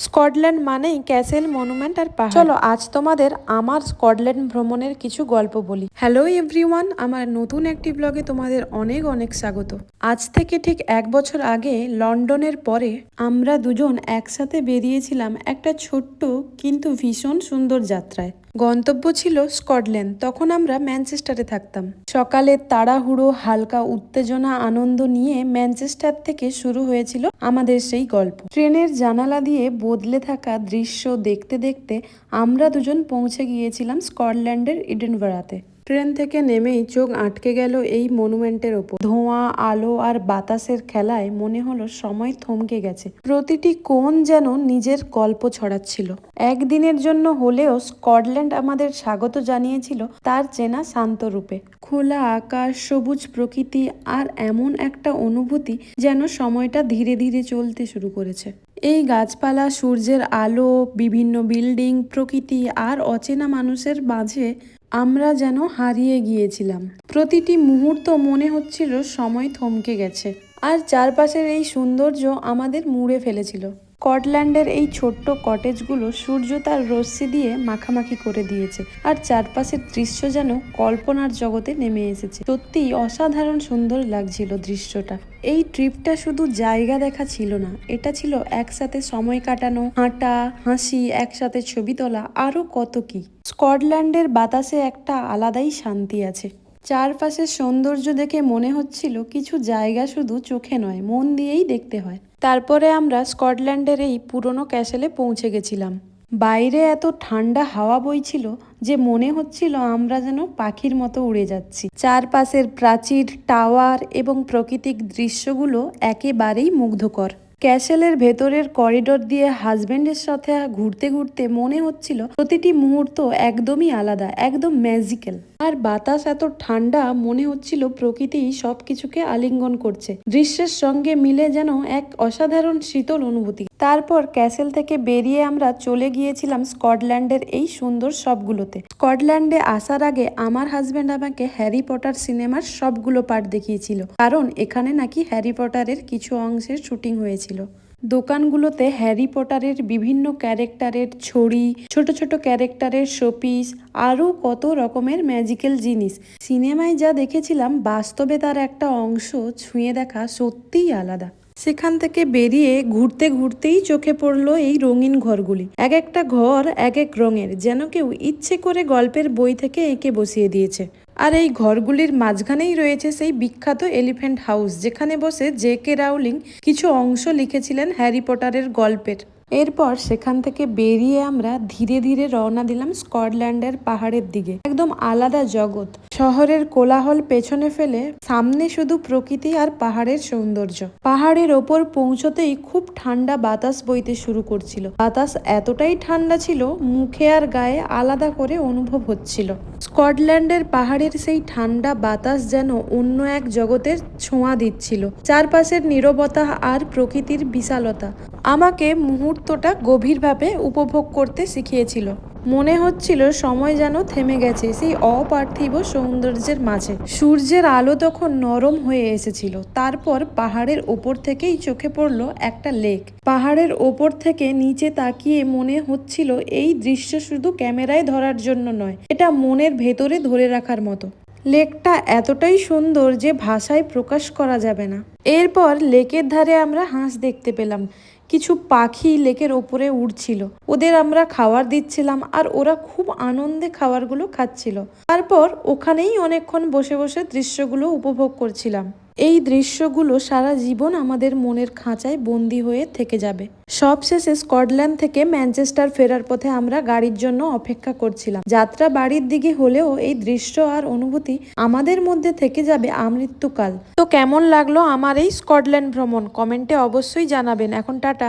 Scotland মানেই castle, monument আর পাহাড়। চলো আজ তোমাদের আমার স্কটল্যান্ড ভ্রমণের কিছু গল্প বলি। হ্যালো এভরিওয়ান, আমার নতুন একটি ব্লগে তোমাদের অনেক অনেক স্বাগত। আজ থেকে ঠিক 1 বছর আগে লন্ডনের পরে আমরা দুজন একসাথে বেরিয়েছিলাম একটা ছোট্ট কিন্তু ভীষণ সুন্দর যাত্রায়। গন্তব্য ছিল স্কটল্যান্ড। তখন আমরা ম্যানচেস্টারে থাকতাম। সকালের তাড়াহুড়ো, হালকা উত্তেজনা, আনন্দ নিয়ে ম্যানচেস্টার থেকে শুরু হয়েছিল আমাদের সেই গল্প। ট্রেনের জানালা দিয়ে বদলে থাকা দৃশ্য দেখতে দেখতে আমরা দুজন পৌঁছে গিয়েছিলাম স্কটল্যান্ডের এডিনবরাতে। ট্রেন থেকে নেমেই চোখ আটকে গেল এই মনুমেন্টের ওপর। ধোঁয়া, আলো আর বাতাসের খেলায় মনে হলো সময় থমকে গেছে। প্রতিটি কোণ যেন নিজের গল্প ছড়াচ্ছিল। একদিনের জন্য হলেও স্কটল্যান্ড আমাদের স্বাগত জানিয়েছিল তার চেনা শান্ত রূপে। খোলা আকাশ, সবুজ প্রকৃতি আর এমন একটা অনুভূতি যেন সময়টা ধীরে ধীরে চলতে শুরু করেছে। এই গাছপালা, সূর্যের আলো, বিভিন্ন বিল্ডিং, প্রকৃতি আর অচেনা মানুষের মাঝে আমরা যেন হারিয়ে গিয়েছিলাম। প্রতিটি মুহূর্ত মনে হচ্ছিল সময় থমকে গেছে আর চারপাশের এই সৌন্দর্য আমাদের মুড়ে ফেলেছিল। স্কটল্যান্ডের এই ছোট্ট কটেজগুলো সূর্য তার রশ্মি দিয়ে মাখামাখি করে দিয়েছে আর চারপাশের দৃশ্য যেন কল্পনার জগতে নেমে এসেছে। সত্যিই অসাধারণ সুন্দর লাগছিল দৃশ্যটা। এই ট্রিপটা শুধু জায়গা দেখা ছিল না, এটা ছিল একসাথে সময় কাটানো, হাঁটা, হাসি, একসাথে ছবি তোলা, আরো কত কি। স্কটল্যান্ডের বাতাসে একটা আলাদাই শান্তি আছে। চারপাশের সৌন্দর্য দেখে মনে হচ্ছিল কিছু জায়গা শুধু চোখে নয়, মন দিয়েই দেখতে হয়। তারপরে আমরা স্কটল্যান্ডের এই পুরনো ক্যাসেলে পৌঁছে গেছিলাম। বাইরে এত ঠান্ডা হাওয়া বইছিল যে মনে হচ্ছিল আমরা যেন পাখির মতো উড়ে যাচ্ছি। চারপাশের প্রাচীর, টাওয়ার এবং প্রাকৃতিক দৃশ্যগুলো একেবারেই মুগ্ধকর। ক্যাসেলের ভেতরের করিডোর দিয়ে হাজবেন্ডের সাথে ঘুরতে ঘুরতে মনে হচ্ছিল প্রতিটি মুহূর্ত একদমই আলাদা, একদম ম্যাজিক্যাল। আর বাতাস এত ঠান্ডা, মনে হচ্ছিল প্রকৃতি সবকিছুকে আলিঙ্গন করছে। দৃশ্যের সঙ্গে মিলে যেন এক অসাধারণ শীতল অনুভূতি। তারপর ক্যাসেল থেকে বেরিয়ে আমরা চলে গিয়েছিলাম স্কটল্যান্ডের এই সুন্দর সবগুলোতে। স্কটল্যান্ডে আসার আগে আমার হাজবেন্ড আমাকে হ্যারি পটার সিনেমার সবগুলো পার্ট দেখিয়েছিল, কারণ এখানে নাকি হ্যারি পটারের কিছু অংশের শুটিং হয়েছিল। দোকানগুলোতে হ্যারি পটারের বিভিন্ন ক্যারেক্টারের ছড়ি, ছোট ছোট ক্যারেক্টারের শোপিস, আরও কত রকমের ম্যাজিক্যাল জিনিস। সিনেমায় যা দেখেছিলাম বাস্তবে তার একটা অংশ ছুঁয়ে দেখা সত্যিই আলাদা। সেখান থেকে বেরিয়ে ঘুরতে ঘুরতেই চোখে পড়লো এই রঙিন ঘরগুলি। এক একটা ঘর এক এক রঙের, যেন কেউ ইচ্ছে করে গল্পের বই থেকে এঁকে বসিয়ে দিয়েছে। আর এই ঘরগুলির মাঝখানেই রয়েছে সেই বিখ্যাত এলিফ্যান্ট হাউস, যেখানে বসে জে.কে. রাউলিং কিছু অংশ লিখেছিলেন হ্যারি পটারের গল্পের। এরপর সেখান থেকে বেরিয়ে আমরা ধীরে ধীরে রওনা দিলাম স্কটল্যান্ডের পাহাড়ের দিকে। একদম আলাদা জগৎ। শহরের কোলাহল পেছনে ফেলে সামনে শুধু প্রকৃতি আর পাহাড়ের সৌন্দর্য। পাহাড়ের ওপর পৌঁছতেই খুব ঠান্ডা বাতাস বইতে শুরু করছিল। বাতাস এতটাই ঠান্ডা ছিল, মুখে আর গায়ে আলাদা করে অনুভব হচ্ছিল। স্কটল্যান্ডের পাহাড়ের সেই ঠান্ডা বাতাস যেন অন্য এক জগতের ছোঁয়া দিচ্ছিল। চারপাশের নীরবতা আর প্রকৃতির বিশালতা আমাকে মুহূর্তটা গভীরভাবে উপভোগ করতে শিখিয়েছিল। মনে হচ্ছিল সময় যেন থেমে গেছে সেই অপার্থিব সৌন্দর্যের মাঝে। সূর্যের আলো তখন নরম হয়ে এসেছিল। তারপর পাহাড়ের ওপর থেকেই চোখে পড়লো একটা লেক। পাহাড়ের ওপর থেকে নিচে তাকিয়ে মনে হচ্ছিল এই দৃশ্য শুধু ক্যামেরায় ধরার জন্য নয়, এটা মনের ভেতরে ধরে রাখার মতো। লেকটা এতটাই সুন্দর যে ভাষায় প্রকাশ করা যাবে না। এরপর লেকের ধারে আমরা হাঁস দেখতে পেলাম। কিছু পাখি লেকের ওপরে উড়ছিল। ওদের আমরা খাবার দিচ্ছিলাম আর ওরা খুব আনন্দে খাবারগুলো খাচ্ছিল। তারপর ওখানেই অনেকক্ষণ বসে বসে দৃশ্যগুলো উপভোগ করছিলাম। এই দৃশ্যগুলো সারা জীবন আমাদের মনের খাঁচায় বন্দী হয়ে থেকে যাবে। সবশেষে স্কটল্যান্ড থেকে ম্যানচেস্টার ফেরার পথে আমরা গাড়ির জন্য অপেক্ষা করছিলাম। যাত্রা বাড়ির দিকে হলেও এই দৃশ্য আর অনুভূতি আমাদের মধ্যে থেকে যাবে আমৃত্যুকাল। তো কেমন লাগলো আমার এই স্কটল্যান্ড ভ্রমণ, কমেন্টে অবশ্যই জানাবেন। এখন টাটা।